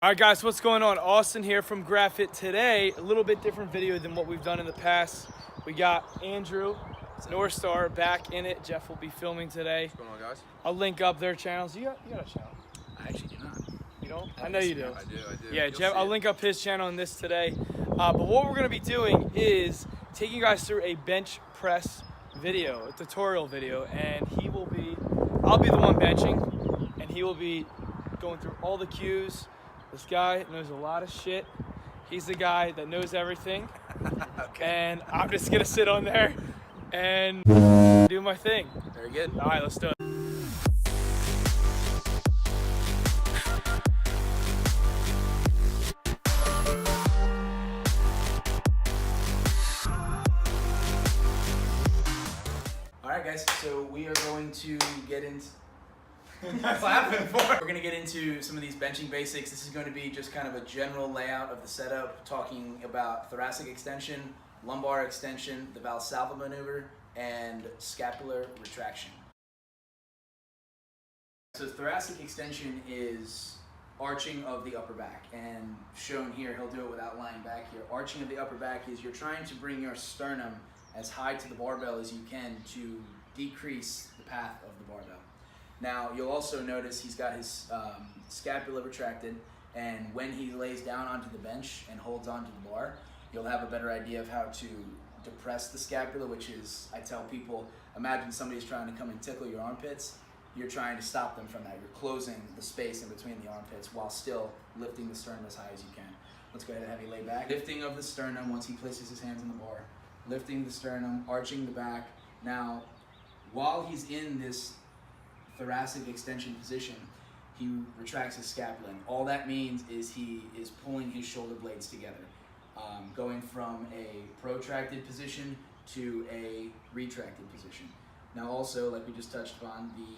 All right, guys, what's going on? Austin here from GraphIt. Today, a little bit different video than what we've done in the past. We got Andrew, North Star, back in it. Jeff will be filming today. What's going on, guys? I'll link up their channels. You got a channel? I actually do not. You don't? I know you do. I do. Yeah, Jeff, I'll link up his channel in this today. But what we're going to be doing is taking you guys through a bench press video, a tutorial video, and I'll be the one benching, and he will be going through all the cues. This guy knows a lot of shit. He's the guy that knows everything. Okay. And I'm just gonna sit on there and do my thing. Very good. All right, let's do it. All right, guys. So we are going to get into. That's laughing for. We're going to get into some of these benching basics. This is going to be just kind of a general layout of the setup, talking about thoracic extension, lumbar extension, the Valsalva Maneuver, and scapular retraction. So thoracic extension is arching of the upper back, and shown here, he'll do it without lying back here. Arching of the upper back is you're trying to bring your sternum as high to the barbell as you can to decrease the path of the barbell. Now, you'll also notice he's got his scapula retracted, and when he lays down onto the bench and holds onto the bar, you'll have a better idea of how to depress the scapula, which is, I tell people, imagine somebody's trying to come and tickle your armpits. You're trying to stop them from that. You're closing the space in between the armpits while still lifting the sternum as high as you can. Let's go ahead and have you lay back. Lifting of the sternum once he places his hands on the bar. Lifting the sternum, arching the back. Now, while he's in this thoracic extension position, he retracts his scapula, and all that means is he is pulling his shoulder blades together, going from a protracted position to a retracted position. Now also, like we just touched upon, the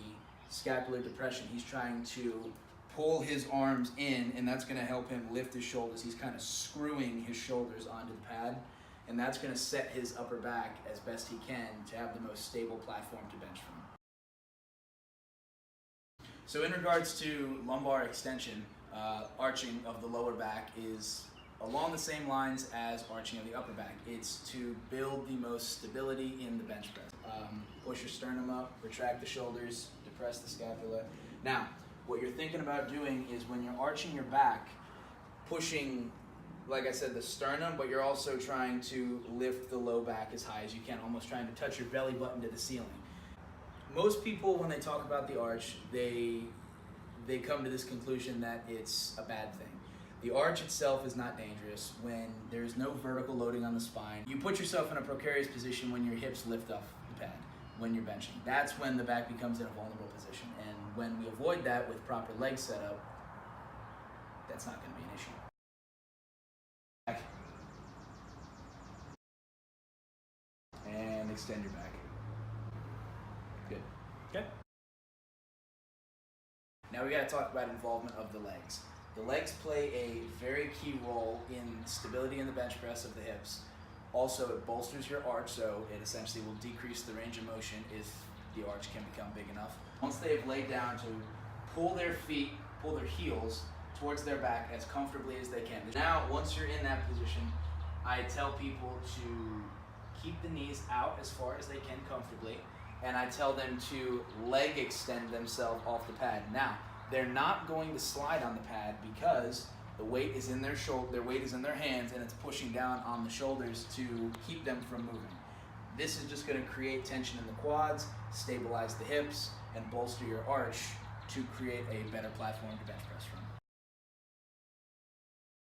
scapular depression, he's trying to pull his arms in, and that's going to help him lift his shoulders. He's kind of screwing his shoulders onto the pad, and that's going to set his upper back as best he can to have the most stable platform to bench from. So in regards to lumbar extension, arching of the lower back is along the same lines as arching of the upper back. It's to build the most stability in the bench press. Push your sternum up, retract the shoulders, depress the scapula. Now, what you're thinking about doing is when you're arching your back, pushing, like I said, the sternum, but you're also trying to lift the low back as high as you can, almost trying to touch your belly button to the ceiling. Most people, when they talk about the arch, they come to this conclusion that it's a bad thing. The arch itself is not dangerous when there's no vertical loading on the spine. You put yourself in a precarious position when your hips lift off the pad, when you're benching. That's when the back becomes in a vulnerable position. And when we avoid that with proper leg setup, that's not going to be an issue. Back. And extend your back. Good. Okay. Now we got to talk about involvement of the legs. The legs play a very key role in stability in the bench press of the hips. Also, it bolsters your arch, so it essentially will decrease the range of motion if the arch can become big enough. Once they've laid down, to pull their heels towards their back as comfortably as they can. Now, once you're in that position, I tell people to keep the knees out as far as they can comfortably, and I tell them to leg extend themselves off the pad. Now, they're not going to slide on the pad because the weight is in their weight is in their hands, and it's pushing down on the shoulders to keep them from moving. This is just going to create tension in the quads, stabilize the hips, and bolster your arch to create a better platform to bench press from.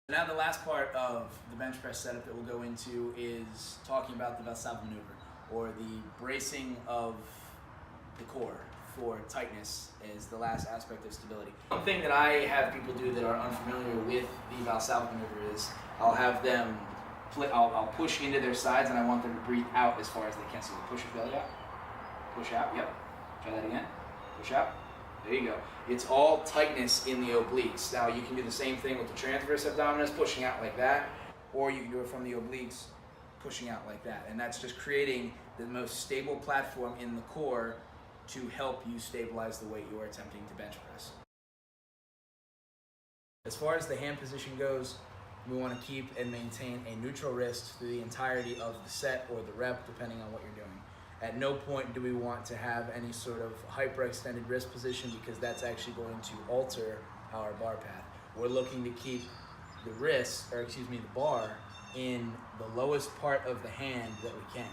Now the last part of the bench press setup that we'll go into is talking about the Valsalva Maneuver, or the bracing of the core for tightness is the last aspect of stability. One thing that I have people do that are unfamiliar with the Valsalva Maneuver is I'll have them I'll push into their sides, and I want them to breathe out as far as they can. So push your belly out, push out, yep. Try that again, push out. There you go. It's all tightness in the obliques. Now you can do the same thing with the transverse abdominis, pushing out like that, or you can do it from the obliques, pushing out like that. And that's just creating the most stable platform in the core to help you stabilize the weight you are attempting to bench press. As far as the hand position goes, we want to keep and maintain a neutral wrist through the entirety of the set or the rep, depending on what you're doing. At no point do we want to have any sort of hyperextended wrist position, because that's actually going to alter our bar path. We're looking to keep the the bar in the lowest part of the hand that we can.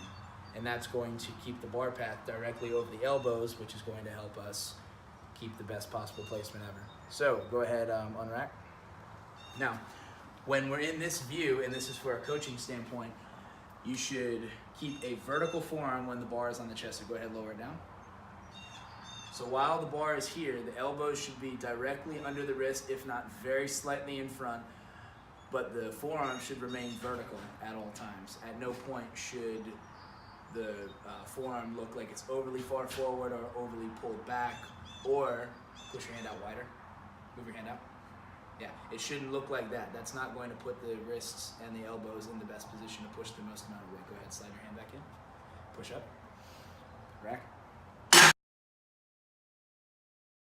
And that's going to keep the bar path directly over the elbows, which is going to help us keep the best possible placement ever. So go ahead, unrack. Now, when we're in this view, and this is for a coaching standpoint, you should keep a vertical forearm when the bar is on the chest. So go ahead, lower it down. So while the bar is here, the elbows should be directly under the wrist, if not very slightly in front, but the forearm should remain vertical at all times. At no point should the forearm look like it's overly far forward or overly pulled back, or push your hand out wider. Move your hand out. Yeah, it shouldn't look like that. That's not going to put the wrists and the elbows in the best position to push the most amount of weight. Go ahead, slide your hand back in. Push up. Rack.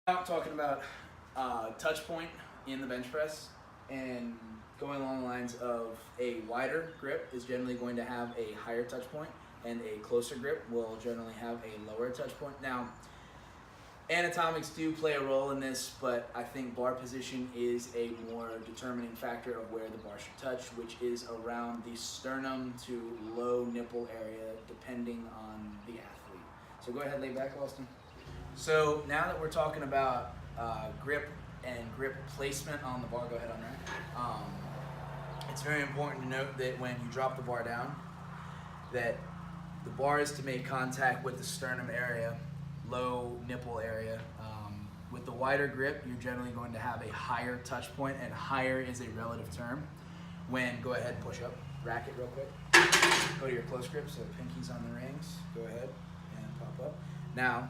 I'm talking about touch point in the bench press, and going along the lines of a wider grip is generally going to have a higher touch point, and a closer grip will generally have a lower touch point. Now, anatomics do play a role in this, but I think bar position is a more determining factor of where the bar should touch, which is around the sternum to low nipple area, depending on the athlete. So go ahead, lay back, Austin. So now that we're talking about grip and grip placement on the bar, go ahead, unrack. It's very important to note that when you drop the bar down, that the bar is to make contact with the sternum area, low nipple area. With the wider grip, you're generally going to have a higher touch point, and higher is a relative term. Go ahead and push up, rack it real quick. Go to your close grip, so pinkies on the rings. Go ahead and pop up. Now,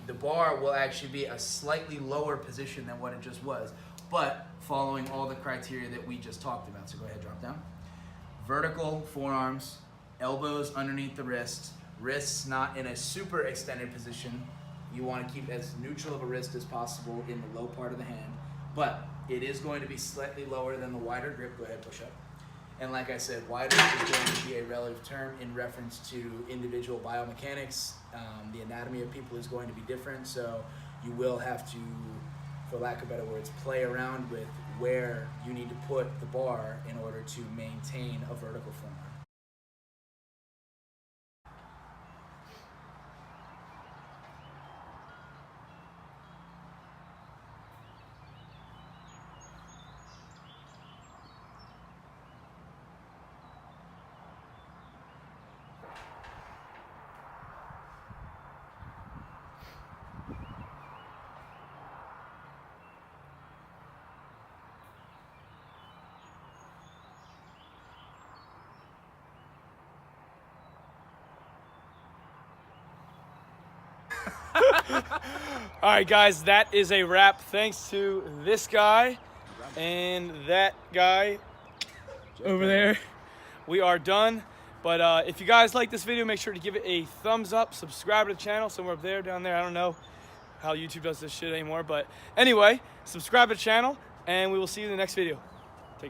the bar will actually be a slightly lower position than what it just was, but following all the criteria that we just talked about. So go ahead, drop down. Vertical forearms, elbows underneath the wrists, wrists not in a super extended position. You want to keep as neutral of a wrist as possible in the low part of the hand, but it is going to be slightly lower than the wider grip. Go ahead, push up. And like I said, wider is going to be a relative term in reference to individual biomechanics. The anatomy of people is going to be different, so you will have to, for lack of better words, play around with where you need to put the bar in order to maintain a vertical form. All right, guys, that is a wrap. Thanks to this guy and that guy over there. We are done. But if you guys like this video, make sure to give it a thumbs up. Subscribe to the channel somewhere up there, down there. I don't know how YouTube does this shit anymore. But anyway, subscribe to the channel, and we will see you in the next video.